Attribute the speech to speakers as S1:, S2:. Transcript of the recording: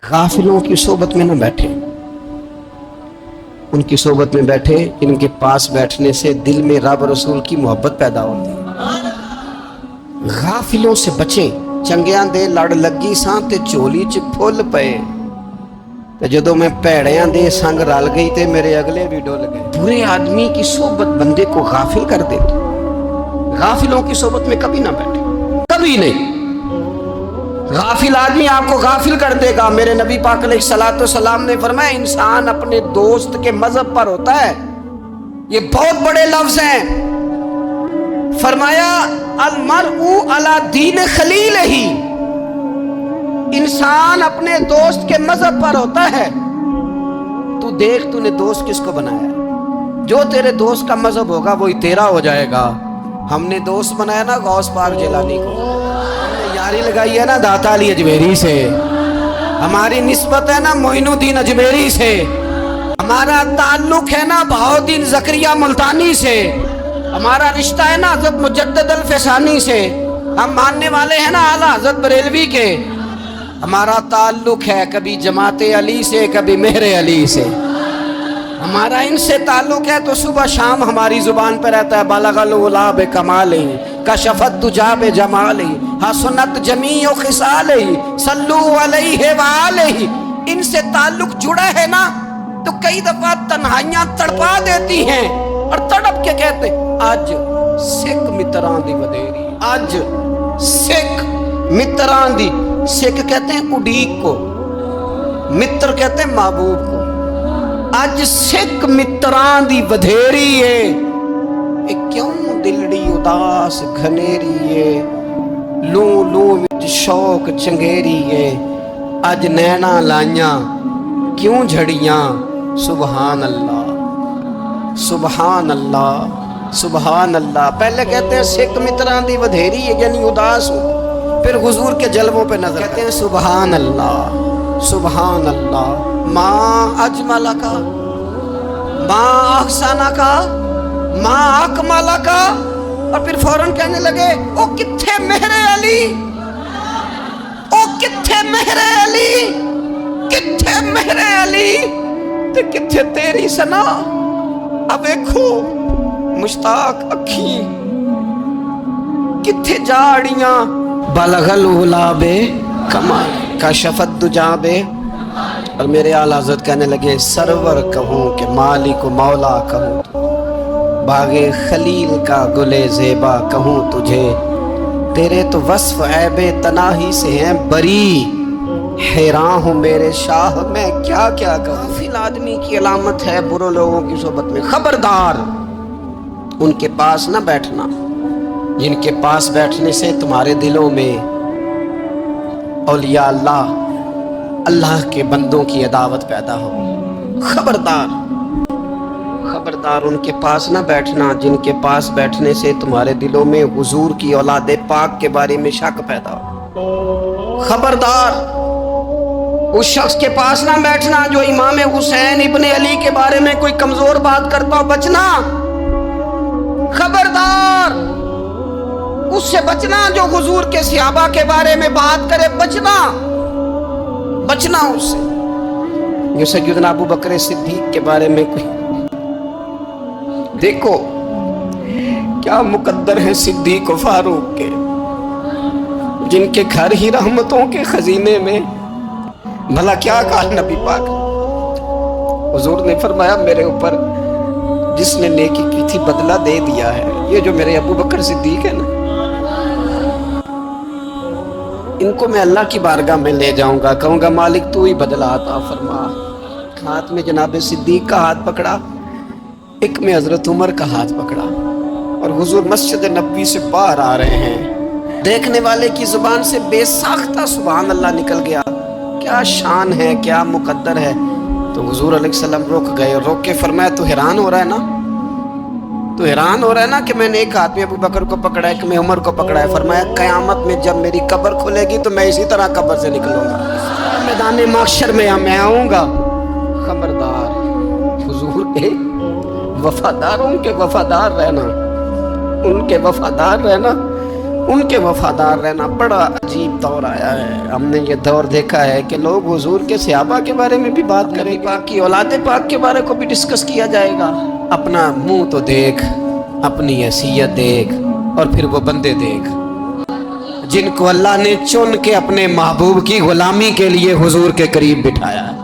S1: गाफिलों की सोबत में न बैठे, उनकी सोबत में बैठे, इनके पास बैठने से दिल में रब रसूल की मोहब्बत पैदा होती है। गाफिलों से बचे, चंगियां दे लड़ लगी सां ते झोली च फुल पे, ते जदों मैं भैड़ियां दे संग रल गई ते मेरे अगले भी डुल गए। बुरे आदमी की सोबत बंदे को गाफिल कर देती। गाफिलों की सोबत में कभी ना बैठे, कभी नहीं। गाफिल आदमी आपको गाफिल कर देगा। मेरे नबी पाक अलैहिस्सलाम ने फरमाया, इंसान अपने दोस्त के मजहब पर होता है। ये बहुत बड़े लफ्ज हैं। फरमाया अलमरउ अला दीन खलील ही, इंसान अपने दोस्त के मजहब पर होता है। तू देख तूने दोस्त किसको बनाया, जो तेरे दोस्त का मजहब होगा वही तेरा हो जाएगा। हमने दोस्त बनाया ना गौस पाक जिलानी को, यारी लगाई है ना दाता अली अजमेरी से, हमारी निस्बत है ना मोइनुद्दीन अजमेरी से, हमारा ताल्लुक है ना बहाउद्दीन ज़करिया मुल्तानी से, हमारा रिश्ता है ना हज़रत मुजद्दिद अल फैसानी से, हम मानने वाले हैं ना आला हज़रत बरेलवी के। हमारा ताल्लुक है कभी जमाते अली से, कभी मेहरे अली से। हमारा इनसे ताल्लुक है तो सुबह शाम हमारी जुबान पर रहता है बलगल उला बे कमाले कशफत तुजा बे जमाले हसनत जमी ओ खिसाले सल्लू अलैहि व आलैहि। इनसे ताल्लुक जुड़ा है ना तो कई दफा तन्हाइयां तड़पा देती हैं और तड़प के कहते आज सिख मित्रां दी वधेरी, आज सिख मित्रां दी। सिख कहते हैं उडीक को, मित्र कहते हैं महबूब को। अज सिख मित्रां दी वधेरी है, क्यों दिलड़ी उदास घनेरी है, लू लू विच शौक चंगेरी है। अज नैना लाइयां क्यों झड़ियां, सुबहान अल्लाह सुबहान अल्लाह सुबहान अल्लाह। पहले कहते हैं सिख मित्रां दी वधेरी है यानी उदास हो, फिर हुजूर के जलवों पे नजर कहते हैं सुबहान अल्लाह सुबहान अल्लाह। माँ अजमला का, माँ अहसाना का, माँ अकमला का। और फिर फौरन कहने लगे ओ किथे मेहरे अली, ओ किथे मेहरे अली, किथे मेहरे अली ते किथे तेरी सना। अब देखो मुश्ताक अखी किथे जाड़ियां बलगल उलाबे कमाल कशफत दुजाबे। और मेरे आला हज़रत कहने लगे सरवर कहूँ कि मालिक मौला कहूँ, बागे खलील का गुले ज़ेबा कहूँ तुझे, तेरे तो वस्फ ऐबे तनाही से हैं बरी, हैरान हूँ मेरे शाह मैं क्या क्या कहूँ। फिल आदमी की अलामत है बुरे लोगों की सोबत में। खबरदार उनके पास ना बैठना जिनके पास बैठने से तुम्हारे दिलों में औलिया अल्लाह, अल्लाह के बंदों की अदावत पैदा हो। खबरदार खबरदार उनके पास ना बैठना जिनके पास बैठने से तुम्हारे दिलों में हुजूर की औलादे पाक के बारे में शक पैदा हो। खबरदार उस शख्स के पास ना बैठना जो इमाम हुसैन इब्ने अली के बारे में कोई कमजोर बात करता हो, बचना। खबरदार उससे बचना जो हुजूर के सहाबा के बारे में बात करे, बचना बचना उससे। जो सैयदना अबू बकर सिद्दीक के बारे में कोई, देखो क्या मुकद्दर है सिद्दीक और फारूक के, जिनके घर ही रहमतों के खजीने में। भला क्या कहा नबी पाक, हुजूर ने फरमाया मेरे ऊपर जिसने नेकी की थी बदला दे दिया है। ये जो मेरे अबू बकर सिद्दीक है ना, इनको मैं अल्लाह की बारगाह में ले जाऊंगा, कहूंगा मालिक तू ही बदला अता फरमा। हाथ में जनाब सिद्दीक का हाथ पकड़ा, एक में हजरत उमर का हाथ पकड़ा और हुजूर मस्जिद नबवी से बाहर आ रहे हैं। देखने वाले की जुबान से बेसाख्ता सुभान अल्लाह निकल गया। क्या शान है, क्या मुकद्दर है। तो हुजूर अलैहिस्सलाम रुक गए और रोक के फरमाया तू हैरान हो रहा है ना, तो हैरान हो रहा है ना कि मैंने एक हाथ में अबू बकर को पकड़ा है, एक में उमर को पकड़ा है। फरमाया कयामत में जब मेरी कब्र खुलेगी तो मैं इसी तरह कब्र से निकलूंगा, मैदान महशर में मैं आऊंगा। खबरदार हुजूर के वफादारों के वफादार रहना, उनके वफादार रहना, उनके वफादार रहना। बड़ा अजीब دور آیا ہے، ہم نے یہ دور دیکھا ہے کہ لوگ حضور کے صحابہ کے بارے میں بھی بات کریں، پاک کی اولاد پاک کے بارے کو بھی ڈسکس کیا جائے گا۔ اپنا منہ تو دیکھ، اپنی حیثیت دیکھ، اور پھر وہ بندے دیکھ جن کو اللہ نے چن کے اپنے محبوب کی غلامی کے لیے حضور کے قریب بٹھایا ہے۔